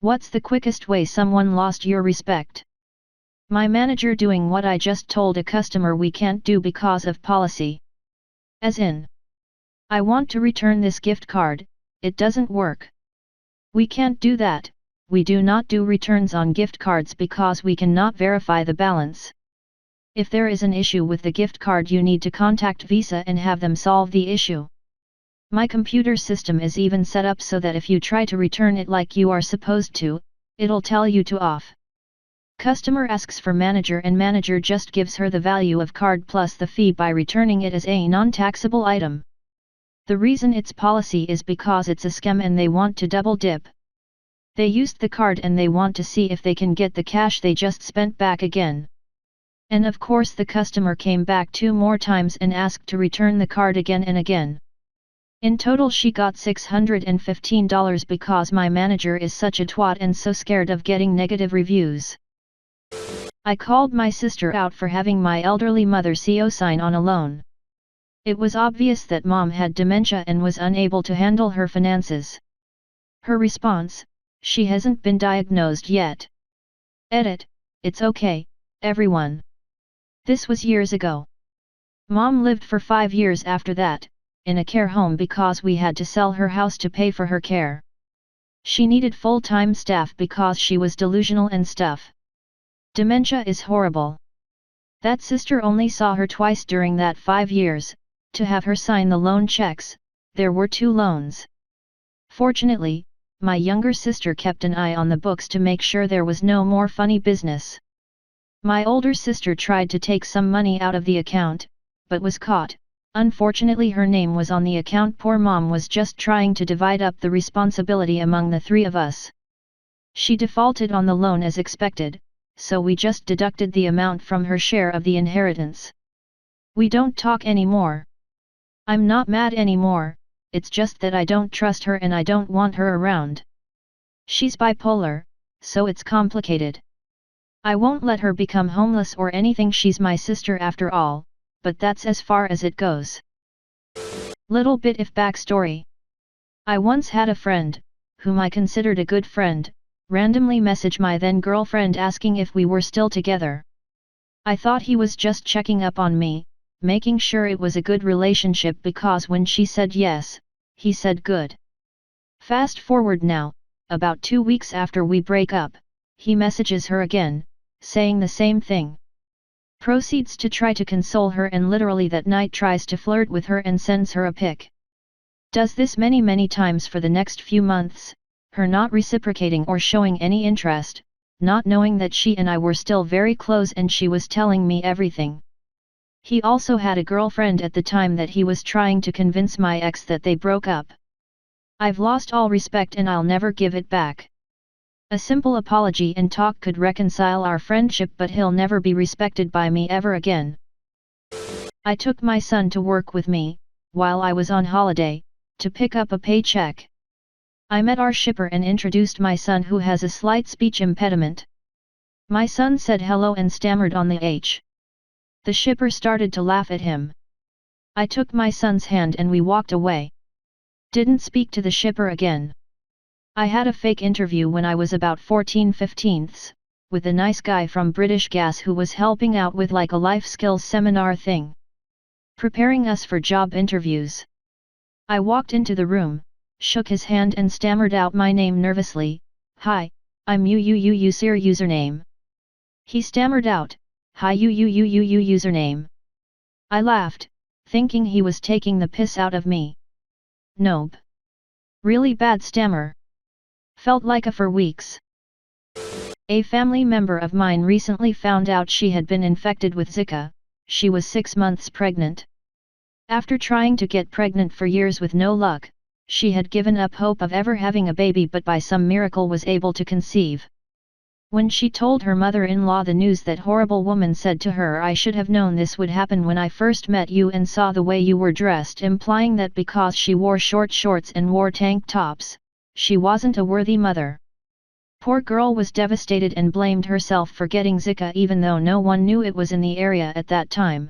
What's the quickest way someone lost your respect? My manager doing what I just told a customer we can't do because of policy. As in, I want to return this gift card, it doesn't work. We can't do that, we do not do returns on gift cards because we cannot verify the balance. If there is an issue with the gift card, you need to contact Visa and have them solve the issue. My computer system is even set up so that if you try to return it like you are supposed to, it'll tell you to off. Customer asks for manager and manager just gives her the value of card plus the fee by returning it as a non-taxable item. The reason it's policy is because it's a scam and they want to double dip. They used the card and they want to see if they can get the cash they just spent back again. And of course the customer came back 2 more times and asked to return the card again and again. In total she got $615 because my manager is such a twat and so scared of getting negative reviews. I called my sister out for having my elderly mother co-sign on a loan. It was obvious that mom had dementia and was unable to handle her finances. Her response: she hasn't been diagnosed yet. Edit, it's okay, everyone. This was years ago. Mom lived for 5 years after that, in a care home because we had to sell her house to pay for her care. She needed full-time staff because she was delusional and stuff. Dementia is horrible. That sister only saw her twice during that 5 years, to have her sign the loan checks. There were 2 loans. Fortunately, my younger sister kept an eye on the books to make sure there was no more funny business. My older sister tried to take some money out of the account, but was caught. Unfortunately her name was on the account. Poor mom was just trying to divide up the responsibility among the 3 of us. She defaulted on the loan as expected, so we just deducted the amount from her share of the inheritance. We don't talk anymore. I'm not mad anymore, it's just that I don't trust her and I don't want her around. She's bipolar, so it's complicated. I won't let her become homeless or anything. She's my sister after all, but that's as far as it goes. Little bit of backstory. I once had a friend, whom I considered a good friend, randomly message my then girlfriend asking if we were still together. I thought he was just checking up on me, making sure it was a good relationship because when she said yes, he said good. Fast forward now, about 2 weeks after we break up, he messages her again, saying the same thing. Proceeds to try to console her and literally that night tries to flirt with her and sends her a pic. Does this many times for the next few months, her not reciprocating or showing any interest, not knowing that she and I were still very close and she was telling me everything. He also had a girlfriend at the time that he was trying to convince my ex that they broke up. I've lost all respect and I'll never give it back. A simple apology and talk could reconcile our friendship, but he'll never be respected by me ever again. I took my son to work with me, while I was on holiday, to pick up a paycheck. I met our shipper and introduced my son who has a slight speech impediment. My son said hello and stammered on the H. The shipper started to laugh at him. I took my son's hand and we walked away. Didn't speak to the shipper again. I had a fake interview when I was about 14-15, with a nice guy from British Gas who was helping out with like a life skills seminar thing. Preparing us for job interviews. I walked into the room, shook his hand and stammered out my name nervously. Hi, I'm you sir username. He stammered out, hi you username. I laughed, thinking he was taking the piss out of me. Nope. Really bad stammer. Felt like a for weeks. A family member of mine recently found out she had been infected with Zika. She was 6 months pregnant. After trying to get pregnant for years with no luck, she had given up hope of ever having a baby, but by some miracle was able to conceive. When she told her mother-in-law the news, that horrible woman said to her, I should have known this would happen when I first met you and saw the way you were dressed, implying that because she wore short shorts and wore tank tops, she wasn't a worthy mother. Poor girl was devastated and blamed herself for getting Zika even though no one knew it was in the area at that time.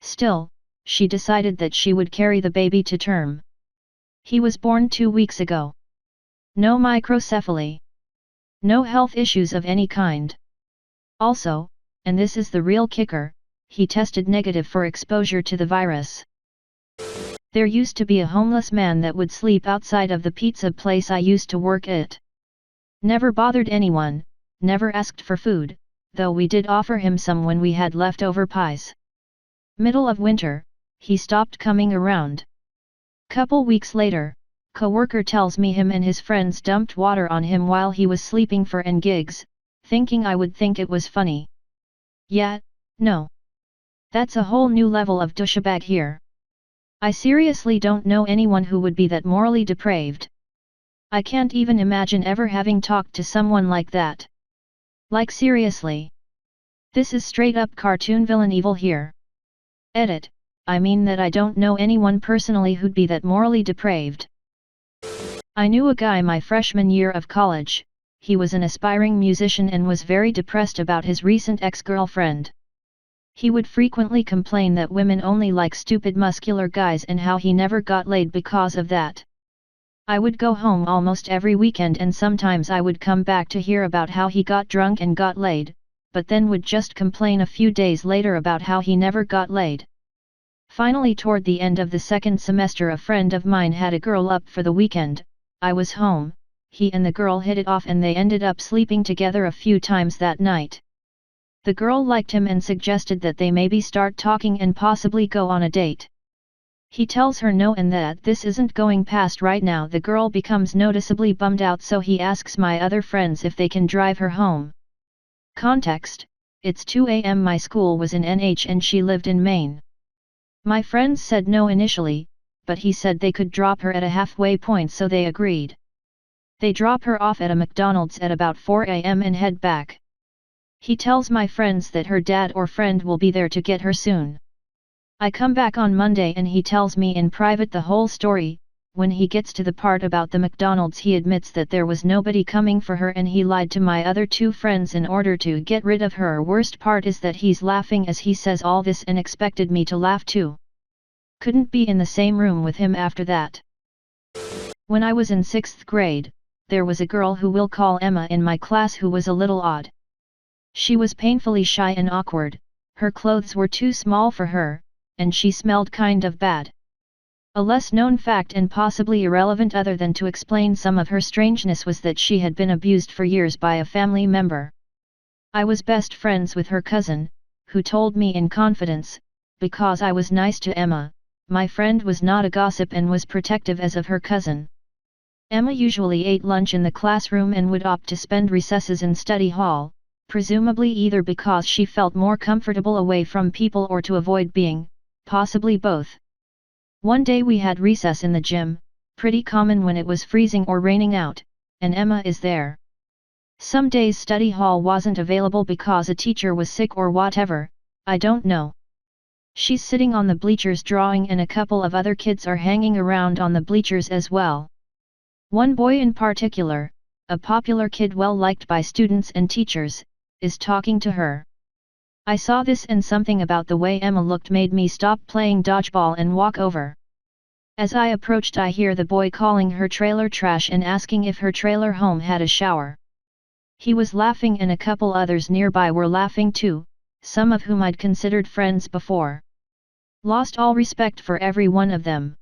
Still, she decided that she would carry the baby to term. He was born 2 weeks ago. No microcephaly. No health issues of any kind. Also, and this is the real kicker, he tested negative for exposure to the virus. There used to be a homeless man that would sleep outside of the pizza place I used to work at. Never bothered anyone, never asked for food, though we did offer him some when we had leftover pies. Middle of winter, he stopped coming around. Couple weeks later, coworker tells me him and his friends dumped water on him while he was sleeping for n gigs, thinking I would think it was funny. Yeah, no. That's a whole new level of douchebag here. I seriously don't know anyone who would be that morally depraved. I can't even imagine ever having talked to someone like that. Like seriously. This is straight up cartoon villain evil here. Edit, I mean that I don't know anyone personally who'd be that morally depraved. I knew a guy my freshman year of college. He was an aspiring musician and was very depressed about his recent ex-girlfriend. He would frequently complain that women only like stupid muscular guys and how he never got laid because of that. I would go home almost every weekend and sometimes I would come back to hear about how he got drunk and got laid, but then would just complain a few days later about how he never got laid. Finally, toward the end of the second semester, a friend of mine had a girl up for the weekend. I was home, he and the girl hit it off and they ended up sleeping together a few times that night. The girl liked him and suggested that they maybe start talking and possibly go on a date. He tells her no and that this isn't going past right now. The girl becomes noticeably bummed out, so he asks my other friends if they can drive her home. Context: it's 2 a.m. My school was in NH and she lived in Maine. My friends said no initially, but he said they could drop her at a halfway point, so they agreed. They drop her off at a McDonald's at about 4 a.m. and head back. He tells my friends that her dad or friend will be there to get her soon. I come back on Monday and he tells me in private the whole story. When he gets to the part about the McDonald's, he admits that there was nobody coming for her and he lied to my other two friends in order to get rid of her. Worst part is that he's laughing as he says all this and expected me to laugh too. Couldn't be in the same room with him after that. When I was in 6th grade, there was a girl who we'll call Emma in my class who was a little odd. She was painfully shy and awkward, her clothes were too small for her, and she smelled kind of bad. A less known fact and possibly irrelevant other than to explain some of her strangeness was that she had been abused for years by a family member. I was best friends with her cousin, who told me in confidence, because I was nice to Emma, my friend was not a gossip and was protective as of her cousin. Emma usually ate lunch in the classroom and would opt to spend recesses in study hall, presumably either because she felt more comfortable away from people or to avoid being, possibly both. One day we had recess in the gym, pretty common when it was freezing or raining out, and Emma is there. Some days study hall wasn't available because a teacher was sick or whatever, I don't know. She's sitting on the bleachers drawing and a couple of other kids are hanging around on the bleachers as well. One boy in particular, a popular kid well liked by students and teachers, is talking to her. I saw this and something about the way Emma looked made me stop playing dodgeball and walk over. As I approached, I hear the boy calling her trailer trash and asking if her trailer home had a shower. He was laughing and a couple others nearby were laughing too, some of whom I'd considered friends before. Lost all respect for every one of them.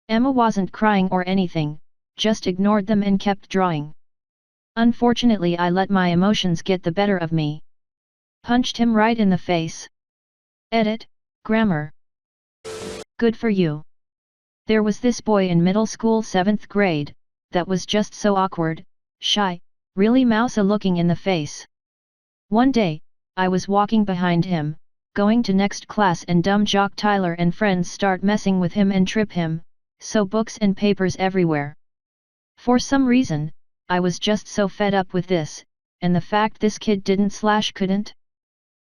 Emma wasn't crying or anything, just ignored them and kept drawing. Unfortunately, I let my emotions get the better of me. Punched him right in the face. Edit, grammar. Good for you. There was this boy in middle school 7th grade, that was just so awkward, shy, really mousy looking in the face. One day, I was walking behind him, going to next class, and dumb jock Tyler and friends start messing with him and trip him, so books and papers everywhere. For some reason, I was just so fed up with this, and the fact this kid couldn't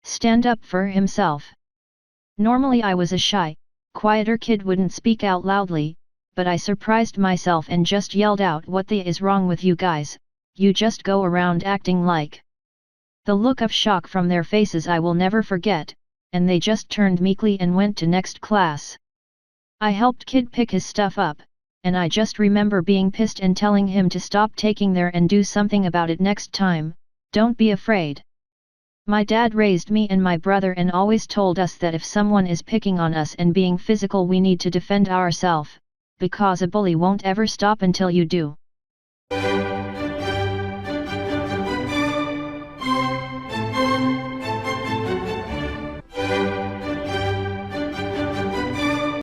stand up for himself. Normally I was a shy, quieter kid, wouldn't speak out loudly, but I surprised myself and just yelled out, "What the is wrong with you guys, you just go around acting like..." The look of shock from their faces I will never forget, and they just turned meekly and went to next class. I helped kid pick his stuff up, and I just remember being pissed and telling him to stop taking there and do something about it next time. Don't be afraid. My dad raised me and my brother and always told us that if someone is picking on us and being physical we need to defend ourselves, because a bully won't ever stop until you do.